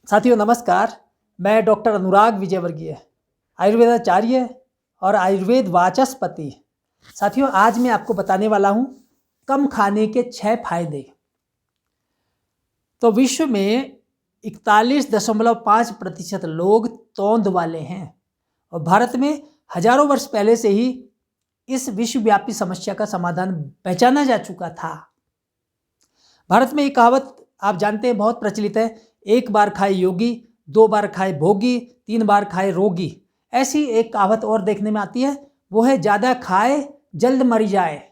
साथियों नमस्कार। मैं डॉक्टर अनुराग विजयवर्गीय, आयुर्वेदाचार्य और आयुर्वेद वाचस्पति। साथियों आज मैं आपको बताने वाला हूँ कम खाने के 6 फायदे। तो विश्व में 41.5% लोग तौंद वाले हैं और भारत में हजारों वर्ष पहले से ही इस विश्वव्यापी समस्या का समाधान पहचाना जा चुका था। भारत में एक कहावत आप जानते हैं बहुत प्रचलित है, 1 बार खाए योगी, 2 बार खाए भोगी, 3 बार खाए रोगी। ऐसी एक कहावत और देखने में आती है, वो है ज़्यादा खाए जल्द मर जाए,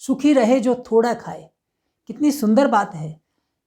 सुखी रहे जो थोड़ा खाए। कितनी सुंदर बात है,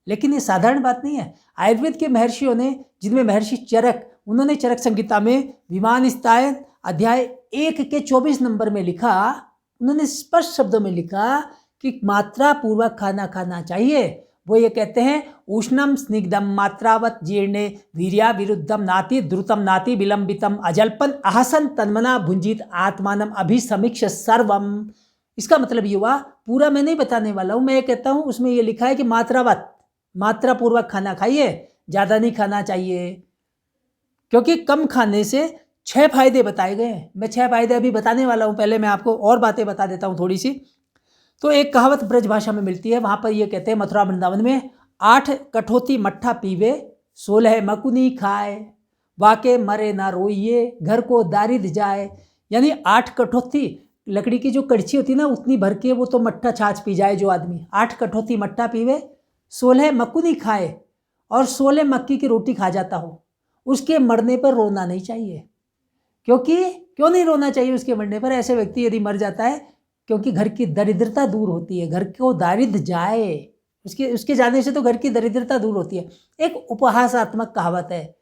लेकिन ये साधारण बात नहीं है। आयुर्वेद के महर्षियों ने, जिनमें महर्षि चरक, उन्होंने चरक संहिता में विमान स्तायन अध्याय 1 के 24 नंबर में लिखा, उन्होंने स्पष्ट शब्दों में लिखा कि मात्रा पूर्वक खाना खाना चाहिए। वो ये कहते हैं, उष्णम स्निग्धम मात्रावत जीर्णे वीर्या विरुद्धम नाति द्रुतम नाति विलंबितम अजल्पन अहसन तन्मना भुंजित आत्मानम अभिसमीक्ष सर्वम। इसका मतलब ये हुआ, पूरा मैं नहीं बताने वाला हूँ, मैं ये कहता हूँ उसमें ये लिखा है कि मात्रावत, मात्रा पूर्वक खाना खाइए, ज़्यादा नहीं खाना चाहिए, क्योंकि कम खाने से 6 फायदे बताए गए हैं। मैं 6 फायदे अभी बताने वाला हूँ, पहले मैं आपको और बातें बता देता हूँ थोड़ी सी। तो एक कहावत ब्रज भाषा में मिलती है, वहाँ पर ये कहते हैं, मथुरा वृंदावन में, 8 कठोती मट्ठा पीवे, 16 मकुनी खाए, वाके मरे ना रोइए, घर को दारिद जाए। यानी 8 कठोती लकड़ी की जो कड़छी होती है ना, उतनी भर के वो तो मट्ठा छाछ पी जाए जो आदमी। 8 कठोती मट्ठा पीवे, 16 मकुनी खाए और 16 मक्की की रोटी खा जाता हो, उसके मरने पर रोना नहीं चाहिए। क्यों नहीं रोना चाहिए उसके मरने पर? ऐसे व्यक्ति यदि मर जाता है, क्योंकि घर की दरिद्रता दूर होती है, घर को दारिद्र जाए, उसके जाने से तो घर की दरिद्रता दूर होती है। एक उपहासात्मक कहावत है,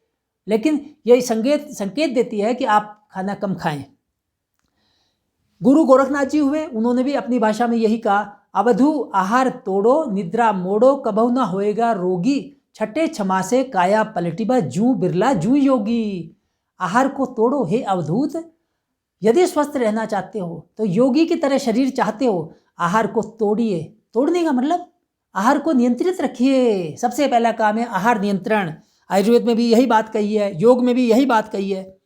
लेकिन यही संकेत देती है कि आप खाना कम खाएं। गुरु गोरखनाथ जी हुए, उन्होंने भी अपनी भाषा में यही कहा, अवधु आहार तोड़ो निद्रा मोड़ो कबहु ना होएगा रोगी, छठे क्षमा से काया पलटिबा जू बिरला जू योगी। आहार को तोड़ो हे अवधूत, यदि स्वस्थ रहना चाहते हो तो योगी की तरह शरीर चाहते हो, आहार को तोड़िए। तोड़ने का मतलब आहार को नियंत्रित रखिए। सबसे पहला काम है आहार नियंत्रण। आयुर्वेद में भी यही बात कही है, योग में भी यही बात कही है।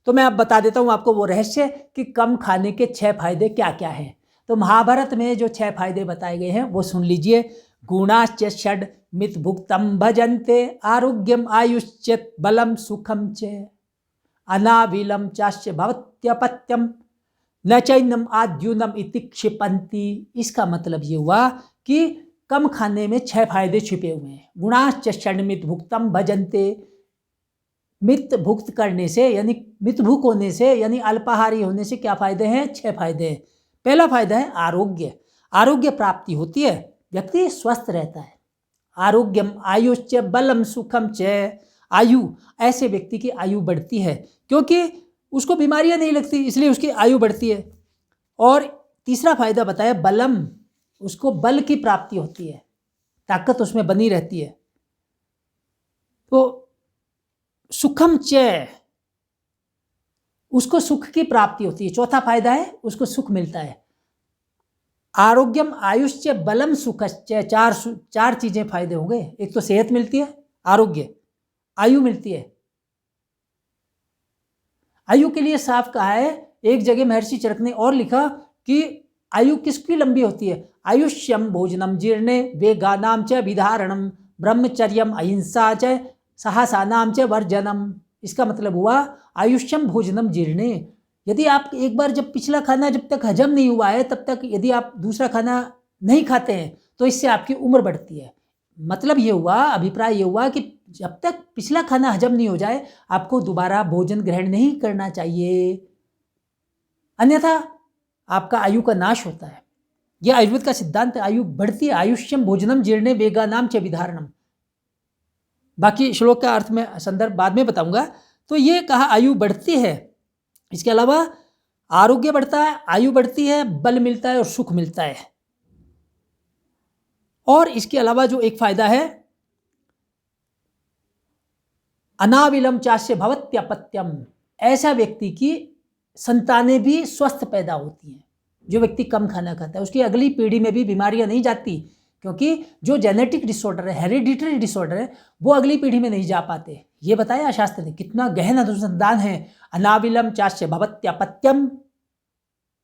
तो मैं अब बता देता हूँ आपको वो रहस्य कि कम खाने के 6 फायदे क्या क्या हैं। तो महाभारत में जो 6 फायदे बताए गए हैं वो सुन लीजिए। गुणाश्च षड मित भुक्तम भजन्ते, आरोग्यम आयुश्च बलम सुखम च, अनाविलम चाश्च भवत्यपत्यम न चैनम आद्यूनम इति क्षिपंती। इसका मतलब ये हुआ कि कम खाने में 6 फायदे छिपे हुए हैं। गुणाश्च षण्मित भुक्तम भजन्ते, मित भुक्त करने से यानी मित भूख होने से यानी अल्पाहारी होने से क्या फायदे हैं? 6 फायदे हैं। पहला फायदा है आरोग्य। आरोग्य प्राप्ति होती है, व्यक्ति स्वस्थ रहता है। आरोग्यम आयुश्च बलम सुखम च, आयु, ऐसे व्यक्ति की आयु बढ़ती है क्योंकि उसको बीमारियां नहीं लगती, इसलिए उसकी आयु बढ़ती है। और तीसरा फायदा बताया बलम, उसको बल की प्राप्ति होती है, ताकत उसमें बनी रहती है। तो सुखम च, उसको सुख की प्राप्ति होती है। चौथा फायदा है उसको सुख मिलता है। आरोग्यम आयुष्च बलम सुखश्च, 4 चीजें फायदे हो गए। एक तो सेहत मिलती है, आरोग्य, आयु मिलती है। आयु के लिए साफ कहा है, एक जगह महर्षि चरक ने और लिखा कि आयु किसकी लंबी होती है? आयुष्यम भोजनम जीर्णे वेगानाम च विधारणम ब्रह्मचर्यम अहिंसा च साहसानाम च वर्जनम। इसका मतलब हुआ आयुष्यम भोजनम जीर्णे, यदि आप एक बार जब पिछला खाना जब तक हजम नहीं हुआ है तब तक यदि आप दूसरा खाना नहीं खाते हैं तो इससे आपकी उम्र बढ़ती है। मतलब ये हुआ, अभिप्राय ये हुआ कि जब तक पिछला खाना हजम नहीं हो जाए आपको दोबारा भोजन ग्रहण नहीं करना चाहिए, अन्यथा आपका आयु का नाश होता है। यह आयुर्वेद का सिद्धांत है। आयु बढ़ती है, आयुष्यम भोजनम जीर्णे वेगानाम च विधारणम। बाकी श्लोक का अर्थ में संदर्भ बाद में बताऊंगा। तो ये कहा आयु बढ़ती है, इसके अलावा आरोग्य बढ़ता है, आयु बढ़ती है, बल मिलता है और सुख मिलता है। और इसके अलावा जो एक फायदा है, अनाविलम चास्य भवत्यपत्यम, ऐसा व्यक्ति की संतानें भी स्वस्थ पैदा होती हैं। जो व्यक्ति कम खाना खाता है उसकी अगली पीढ़ी में भी बीमारियां नहीं जाती, क्योंकि जो जेनेटिक डिसऑर्डर है, हेरिडिटरी डिसऑर्डर है, वो अगली पीढ़ी में नहीं जा पाते। ये बताया शास्त्र ने, कितना गहन अनुसंधान है। अनाविलम चास्य भवत्यपत्यम,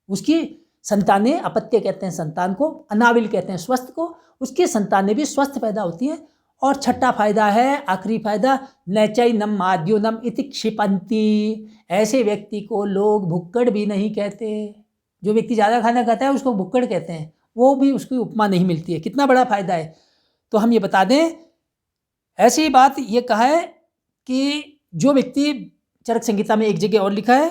उसकी संतानें, अपत्य कहते हैं संतान को, अनाविल कहते हैं स्वस्थ को, उसकी संतानें भी स्वस्थ पैदा होती हैं। और छठा फायदा है, आखिरी फायदा, नैचैनम माद्योनम इति क्षिपन्ति, ऐसे व्यक्ति को लोग भुक्कड़ भी नहीं कहते। जो व्यक्ति ज़्यादा खाना खाता है उसको भुक्कड़ कहते हैं, वो भी उसकी उपमा नहीं मिलती है। कितना बड़ा फायदा है। तो हम ये बता दें, ऐसी बात ये कहा है कि जो व्यक्ति, चरक संहिता में एक जगह और लिखा है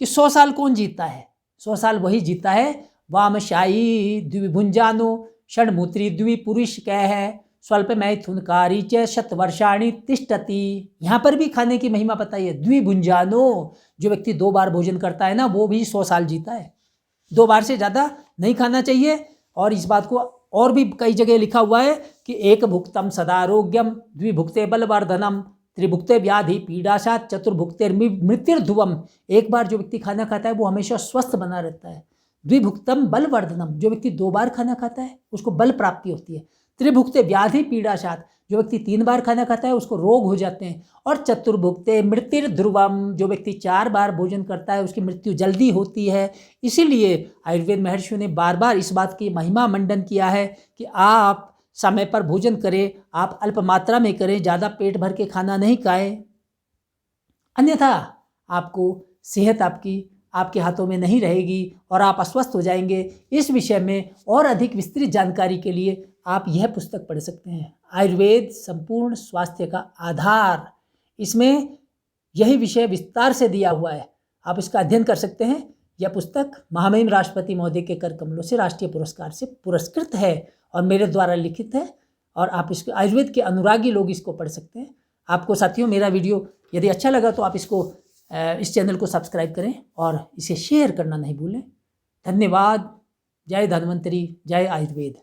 कि 100 साल कौन जीता है, 100 साल वही जीता है, वामशायी द्विभुंजानो षण्मूत्री द्विपुरुष कह है, स्वल्प मैथुनकारी च शतवर्षाणि तिष्ठति। यहाँ पर भी खाने की महिमा बताई है। द्विभुंजानो, जो व्यक्ति 2 बार भोजन करता है ना, वो भी 100 साल जीता है। 2 बार से ज़्यादा नहीं खाना चाहिए। और इस बात को और भी कई जगह लिखा हुआ है कि एक भुक्तम सदारोग्यम, द्विभुक्ते बलवर्धनम, त्रिभुक्ते व्याधि पीड़ाशात, चतुर्भुक्ते मृत्युर्ध्रुवम। एक बार जो व्यक्ति खाना खाता है वो हमेशा स्वस्थ बना रहता है। द्विभुक्तम बलवर्धनम, जो व्यक्ति 2 बार खाना खाता है उसको बल प्राप्ति होती है। त्रिभुक्ते व्याधि पीड़ाशात, जो व्यक्ति 3 बार खाना खाता है उसको रोग हो जाते हैं। और चतुर्भुक्ते मृत्युर्ध्रुवम, जो व्यक्ति 4 बार भोजन करता है उसकी मृत्यु जल्दी होती है। इसीलिए आयुर्वेद महर्षियों ने बार बार इस बात की महिमा मंडन किया है कि आप समय पर भोजन करें, आप अल्प मात्रा में करें, ज़्यादा पेट भर के खाना नहीं खाएं, अन्यथा आपको सेहत आपके हाथों में नहीं रहेगी और आप अस्वस्थ हो जाएंगे। इस विषय में और अधिक विस्तृत जानकारी के लिए आप यह पुस्तक पढ़ सकते हैं, आयुर्वेद संपूर्ण स्वास्थ्य का आधार। इसमें यही विषय विस्तार से दिया हुआ है, आप इसका अध्ययन कर सकते हैं। यह पुस्तक महामहिम राष्ट्रपति महोदय के कर कमलों से राष्ट्रीय पुरस्कार से पुरस्कृत है और मेरे द्वारा लिखित है। और आप इसको, आयुर्वेद के अनुरागी लोग इसको पढ़ सकते हैं। आपको साथियों मेरा वीडियो यदि अच्छा लगा तो आप इस चैनल को सब्सक्राइब करें और इसे शेयर करना नहीं भूलें। धन्यवाद। जय धन्वंतरी, जय आयुर्वेद।